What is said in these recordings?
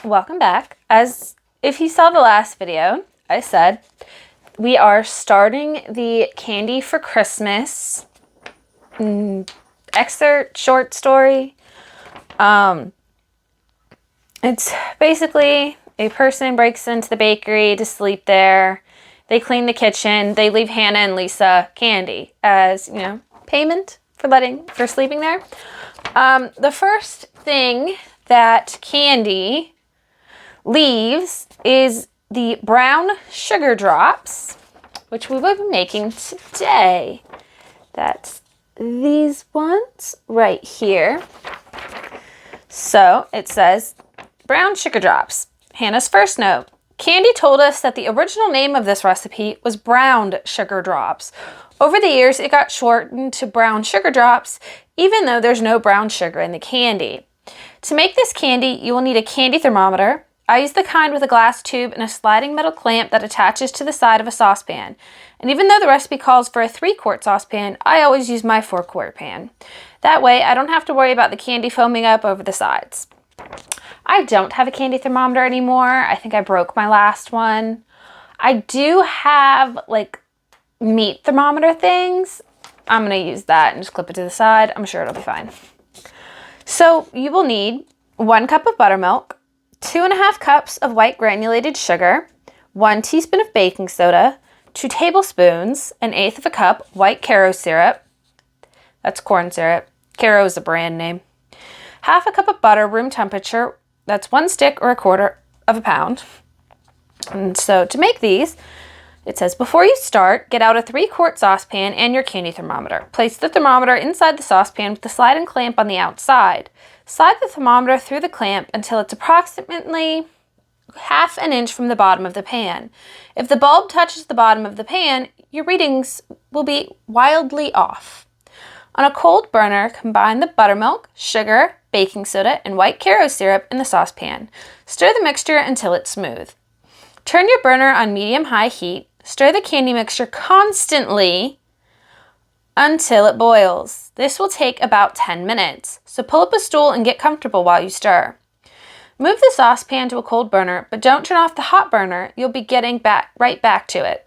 welcome back. As if you saw the last video, I said we are starting the Candy for Christmas excerpt short story. It's basically a person breaks into the bakery to sleep there. They clean the kitchen. They leave Hannah and Lisa candy as, payment for sleeping there. The first thing that Candy leaves is the brown sugar drops, which we will be making today. That's these ones right here. So it says brown sugar drops. Hannah's first note. Candy told us that the original name of this recipe was browned sugar drops. Over the years, it got shortened to brown sugar drops, even though there's no brown sugar in the candy. To make this candy, you will need a candy thermometer. I use the kind with a glass tube and a sliding metal clamp that attaches to the side of a saucepan. And even though the recipe calls for a 3-quart saucepan, I always use my 4-quart pan. That way, I don't have to worry about the candy foaming up over the sides. I don't have a candy thermometer anymore. I think I broke my last one. I do have meat thermometer things. I'm going to use that and just clip it to the side. I'm sure it'll be fine. So you will need 1 cup of buttermilk, 2.5 cups of white granulated sugar, 1 teaspoon of baking soda, 2 tablespoons, 1/8 cup white Caro syrup. That's corn syrup. Caro is a brand name. 1/2 cup of butter, room temperature. That's 1 stick or 1/4 pound. And so to make these, it says, before you start, get out a 3-quart saucepan and your candy thermometer. Place the thermometer inside the saucepan with the slide and clamp on the outside. Slide the thermometer through the clamp until it's approximately 1/2 inch from the bottom of the pan. If the bulb touches the bottom of the pan, your readings will be wildly off. On a cold burner, combine the buttermilk, sugar, baking soda, and white Caro syrup in the saucepan. Stir the mixture until it's smooth. Turn your burner on medium-high heat. Stir the candy mixture constantly until it boils. This will take about 10 minutes, so pull up a stool and get comfortable while you stir. Move the saucepan to a cold burner, but don't turn off the hot burner. You'll be getting right back to it.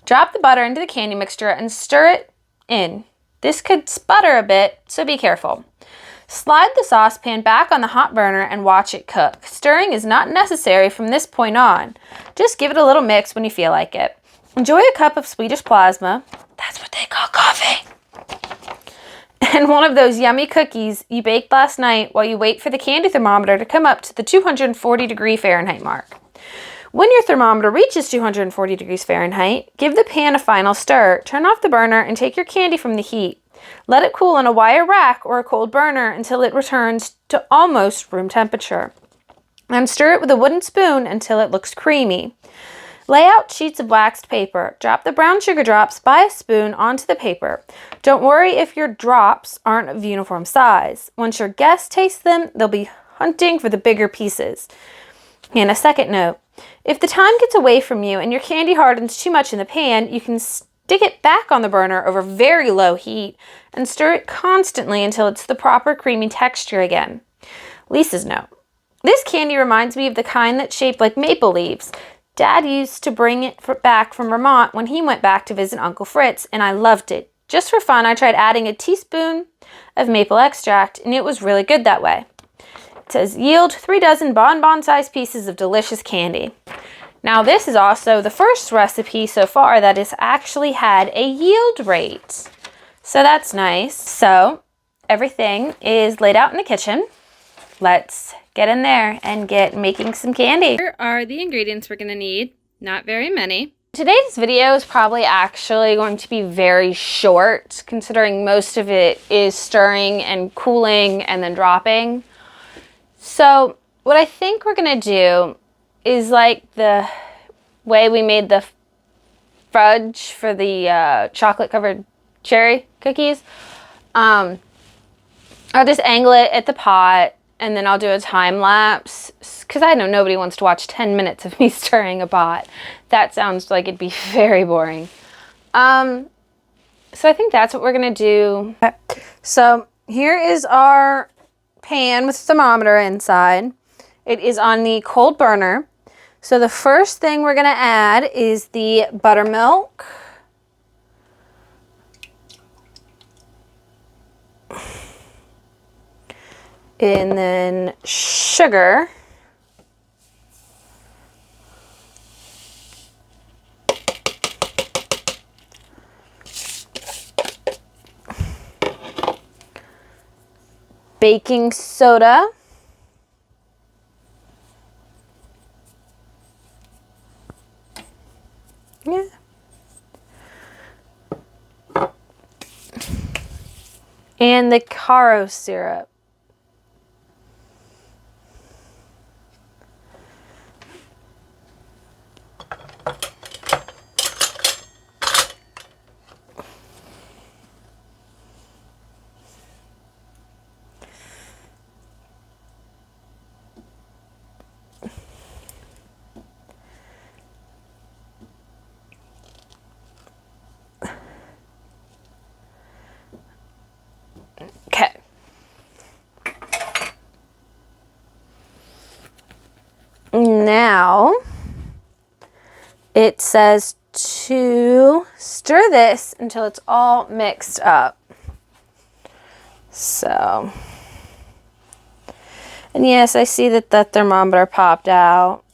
Drop the butter into the candy mixture and stir it in. This could sputter a bit, so be careful. Slide the saucepan back on the hot burner and watch it cook. Stirring is not necessary from this point on. Just give it a little mix when you feel like it. Enjoy a cup of Swedish plasma. That's what they call coffee. And one of those yummy cookies you baked last night while you wait for the candy thermometer to come up to the 240 Fahrenheit mark. When your thermometer reaches 240 degrees Fahrenheit, give the pan a final stir, turn off the burner, and take your candy from the heat. Let it cool on a wire rack or a cold burner until it returns to almost room temperature. Then stir it with a wooden spoon until it looks creamy. Lay out sheets of waxed paper. Drop the brown sugar drops by a spoon onto the paper. Don't worry if your drops aren't of uniform size. Once your guests taste them, they'll be hunting for the bigger pieces. And a second note. If the time gets away from you and your candy hardens too much in the pan, you can stick it back on the burner over very low heat and stir it constantly until it's the proper creamy texture again. Lisa's note. This candy reminds me of the kind that's shaped like maple leaves. Dad used to bring it back from Vermont when he went back to visit Uncle Fritz, and I loved it. Just for fun, I tried adding a teaspoon of maple extract, and it was really good that way. It says, yield 3 dozen bonbon-sized pieces of delicious candy. Now, this is also the first recipe so far that has actually had a yield rate. So that's nice. So everything is laid out in the kitchen. Let's get in there and get making some candy. Here are the ingredients we're going to need. Not very many. Today's video is probably actually going to be very short, considering most of it is stirring and cooling and then dropping. So what I think we're going to do is like the way we made the fudge for the chocolate-covered cherry cookies. I'll just angle it at the pot, and then I'll do a time lapse, because I know nobody wants to watch 10 minutes of me stirring a pot. That sounds like it'd be very boring. So I think that's what we're going to do. So here is our pan with thermometer inside. It is on the cold burner. So the first thing we're going to add is the buttermilk. And then sugar. Baking soda. Yeah. And the caro syrup. Okay. Now, it says to stir this until it's all mixed up. So, and yes, I see that the thermometer popped out.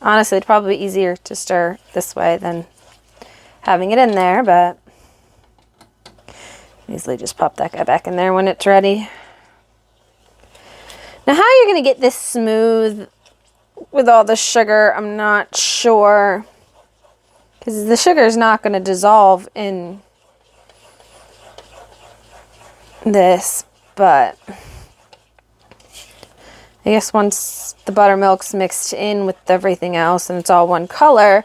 Honestly, it'd probably be easier to stir this way than having it in there, but easily just pop that guy back in there when it's ready. Now, how you're going to get this smooth with all the sugar, I'm not sure, because the sugar is not going to dissolve in this, but I guess once the buttermilk's mixed in with everything else and it's all one color,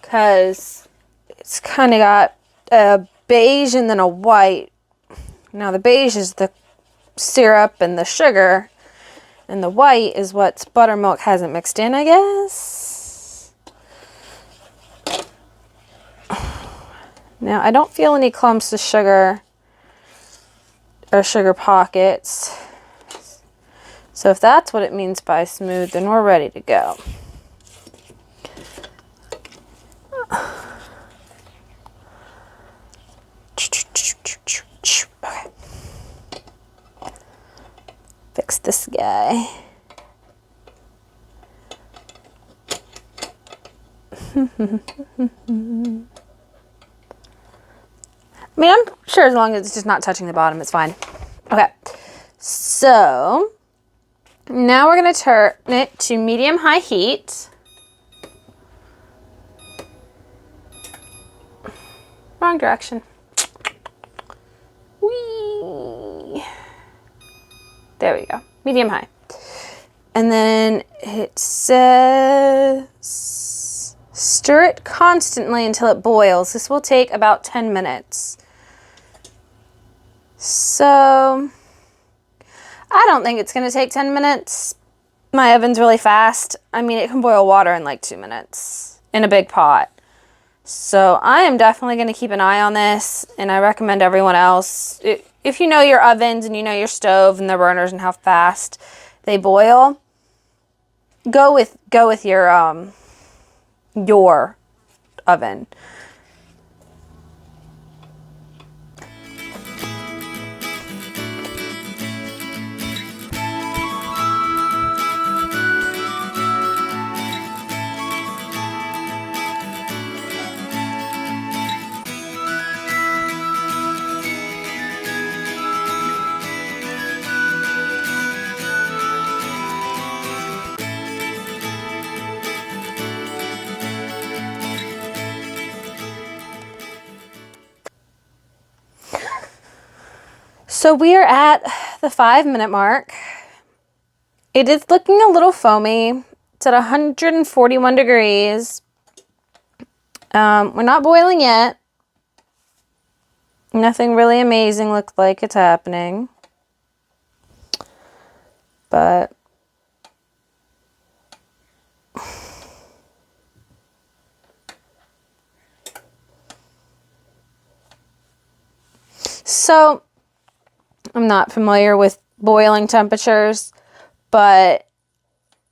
because it's kind of got a beige and then a white. Now the beige is the syrup and the sugar, and the white is what buttermilk hasn't mixed in, I guess. Now I don't feel any clumps of sugar or sugar pockets. So if that's what it means by smooth, then we're ready to go. Okay. Fix this guy. I mean, I'm sure as long as it's just not touching the bottom, it's fine. Okay, so now we're going to turn it to medium-high heat. Wrong direction. Whee! There we go. Medium-high. And then it says stir it constantly until it boils. This will take about 10 minutes. So I don't think it's going to take 10 minutes. My oven's really fast. I mean, it can boil water in like 2 minutes in a big pot. So I am definitely going to keep an eye on this, and I recommend everyone else, if you know your ovens and you know your stove and the burners and how fast they boil, go with your oven. So we are at the 5-minute mark. It is looking a little foamy. It's at 141 degrees. We're not boiling yet. Nothing really amazing looks like it's happening. But so I'm not familiar with boiling temperatures, but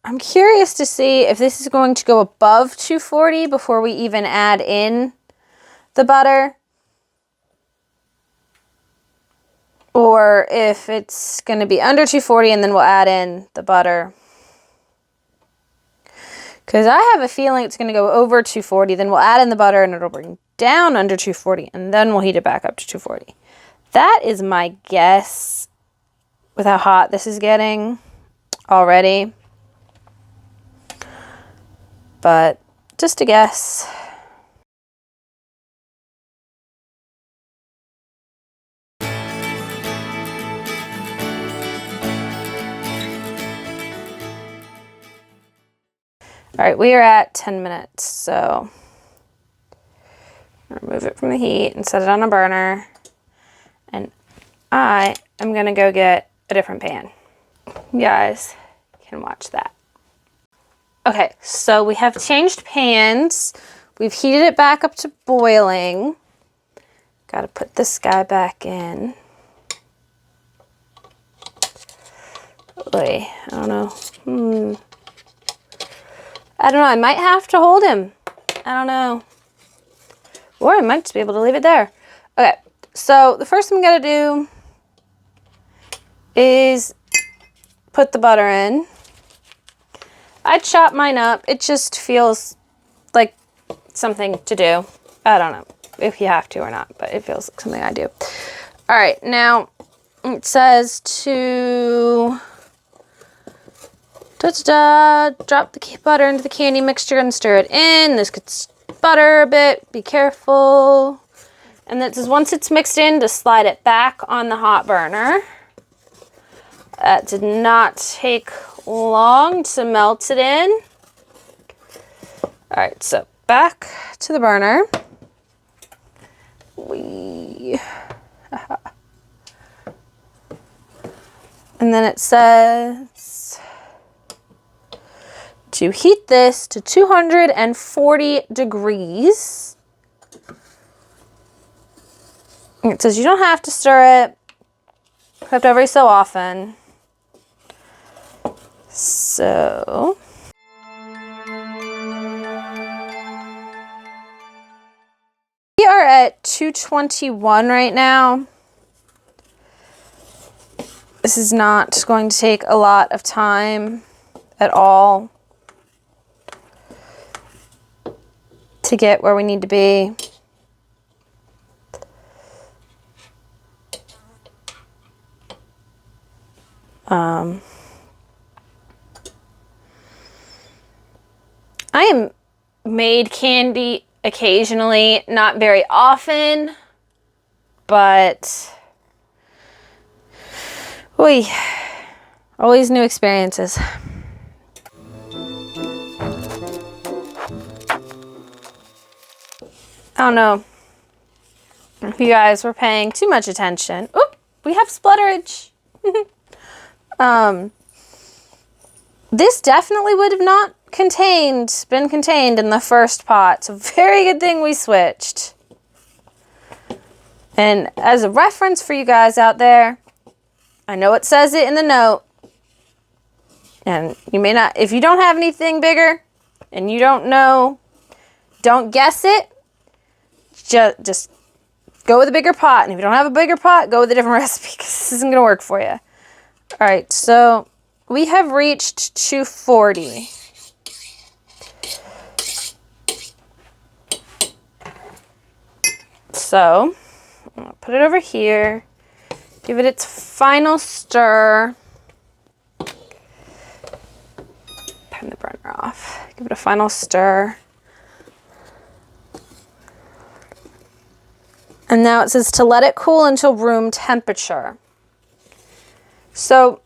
I'm curious to see if this is going to go above 240 before we even add in the butter, or if it's going to be under 240 and then we'll add in the butter. Because I have a feeling it's going to go over 240, then we'll add in the butter and it'll bring down under 240, and then we'll heat it back up to 240. That is my guess with how hot this is getting already. But just a guess. All right, we are at 10 minutes, so remove it from the heat and set it on a burner. And I am gonna go get a different pan. You guys can watch that. Okay, so we have changed pans. We've heated it back up to boiling. Gotta put this guy back in. Oy, I don't know. I don't know, I might have to hold him. I don't know. Or I might just be able to leave it there. Okay, so the first thing I'm gonna do is put the butter in. I chop mine up. It just feels like something to do. I don't know if you have to or not, but it feels like something I do. All right, now it says to drop the butter into the candy mixture and stir it in. This could sputter a bit. Be careful. And that says once it's mixed in, to slide it back on the hot burner. That did not take long to melt it in. All right, so back to the burner. And then it says to heat this to 240 degrees. And it says you don't have to stir it, except every so often. So we are at 221 right now. This is not going to take a lot of time at all to get where we need to be. I am made candy occasionally, not very often, but always new experiences. I don't know if you guys were paying too much attention. Oop, we have splutterage. This definitely would have not been contained in the first pot. So very good thing we switched. And as a reference for you guys out there, I know it says it in the note, and you may not, if you don't have anything bigger and you don't know, don't guess it, just go with a bigger pot. And if you don't have a bigger pot, go with a different recipe, because this isn't gonna work for you. All right, so we have reached 240. So I'm gonna put it over here, give it its final stir. Turn the burner off. Give it a final stir. And now it says to let it cool until room temperature. So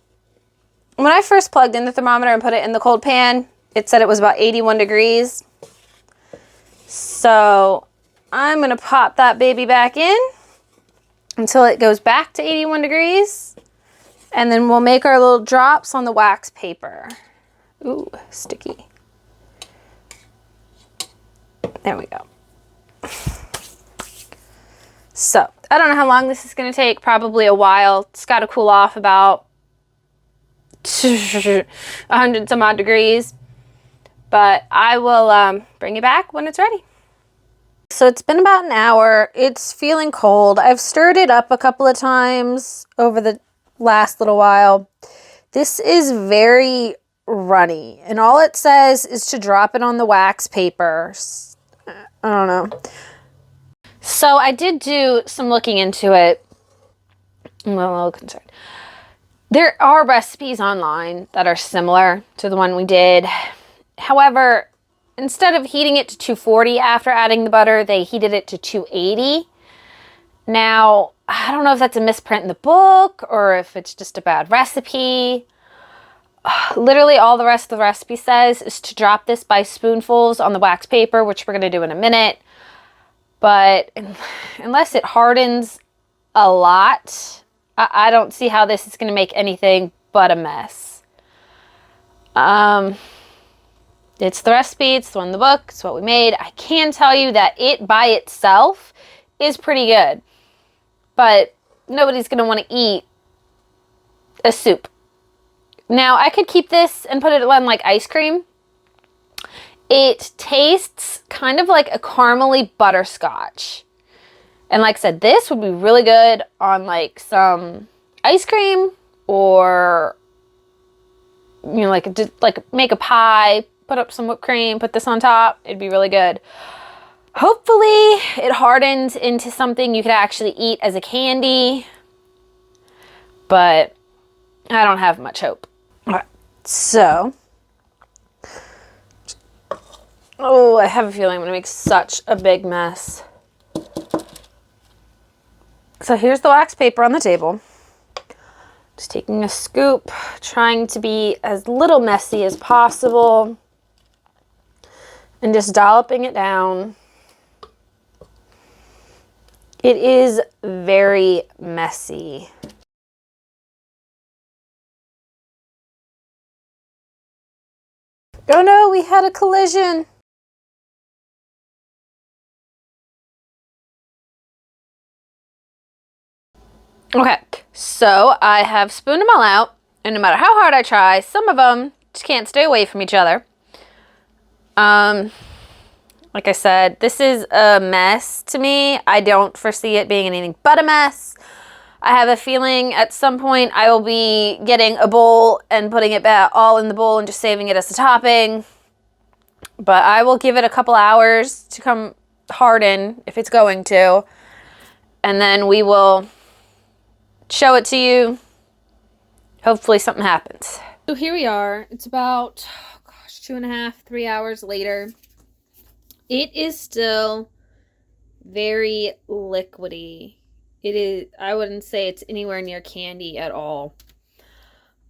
when I first plugged in the thermometer and put it in the cold pan, it said it was about 81 degrees. So I'm gonna pop that baby back in until it goes back to 81 degrees. And then we'll make our little drops on the wax paper. Ooh, sticky. There we go. So I don't know how long this is gonna take, probably a while. It's gotta cool off about 100 some odd degrees. But I will bring it back when it's ready. So it's been about an hour. It's feeling cold. I've stirred it up a couple of times over the last little while. This is very runny, and all it says is to drop it on the wax paper. I don't know. So I did do some looking into it. I'm a little concerned. There are recipes online that are similar to the one we did. However, instead of heating it to 240 after adding the butter, they heated it to 280. Now, I don't know if that's a misprint in the book or if it's just a bad recipe. Literally all the rest of the recipe says is to drop this by spoonfuls on the wax paper, which we're going to do in a minute. But unless it hardens a lot, I don't see how this is going to make anything but a mess. It's the recipe, it's the one in the book, it's what we made. I can tell you that it by itself is pretty good. But nobody's going to want to eat a soup. Now, I could keep this and put it on like ice cream. It tastes kind of like a caramely butterscotch. And like I said, this would be really good on like some ice cream or, you know, like make a pie, put up some whipped cream, put this on top. It'd be really good. Hopefully it hardens into something you could actually eat as a candy, but I don't have much hope. All right, so, oh, I have a feeling I'm gonna make such a big mess. So here's the wax paper on the table. Just taking a scoop, trying to be as little messy as possible, and just dolloping it down. It is very messy. Oh no, we had a collision. Okay, so I have spooned them all out, and no matter how hard I try, some of them just can't stay away from each other. Like I said, this is a mess to me. I don't foresee it being anything but a mess. I have a feeling at some point I will be getting a bowl and putting it back all in the bowl and just saving it as a topping. But I will give it a couple hours to come harden if it's going to. And then we will show it to you. Hopefully something happens. So here we are. It's about, 2.5, 3 hours later. It is still very liquidy. It is, I wouldn't say it's anywhere near candy at all.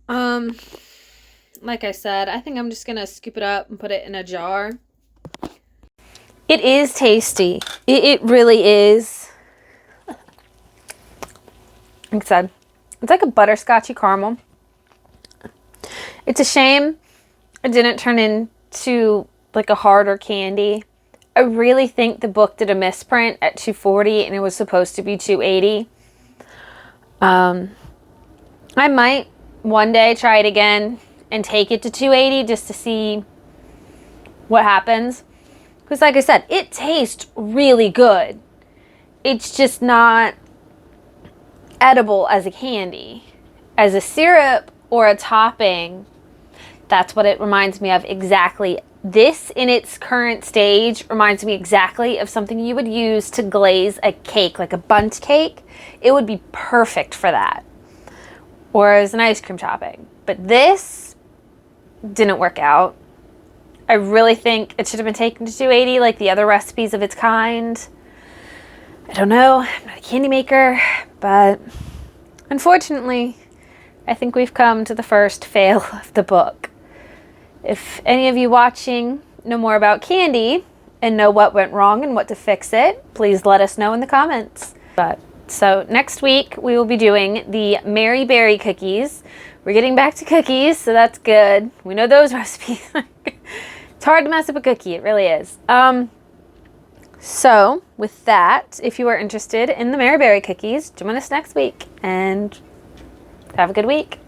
Like I said, I think I'm just gonna scoop it up and put it in a jar. It is tasty. It really is. Like I said, it's like a butterscotchy caramel. It's a shame it didn't turn into like a harder candy. I really think the book did a misprint at 240 and it was supposed to be 280. I might one day try it again and take it to 280 just to see what happens. Because like I said, it tastes really good. It's just not edible as a candy. As a syrup or a topping, that's what it reminds me of exactly. This in its current stage reminds me exactly of something you would use to glaze a cake, like a bundt cake. It would be perfect for that. Or as an ice cream topping. But this didn't work out. I really think it should have been taken to 280 like the other recipes of its kind. I don't know, I'm not a candy maker, but unfortunately, I think we've come to the first fail of the book. If any of you watching know more about candy and know what went wrong and what to fix it, please let us know in the comments. So next week we will be doing the Mary Berry cookies. We're getting back to cookies, so that's good. We know those recipes. It's hard to mess up a cookie, it really is. So with that, if you are interested in the Mary Berry cookies, join us next week and have a good week.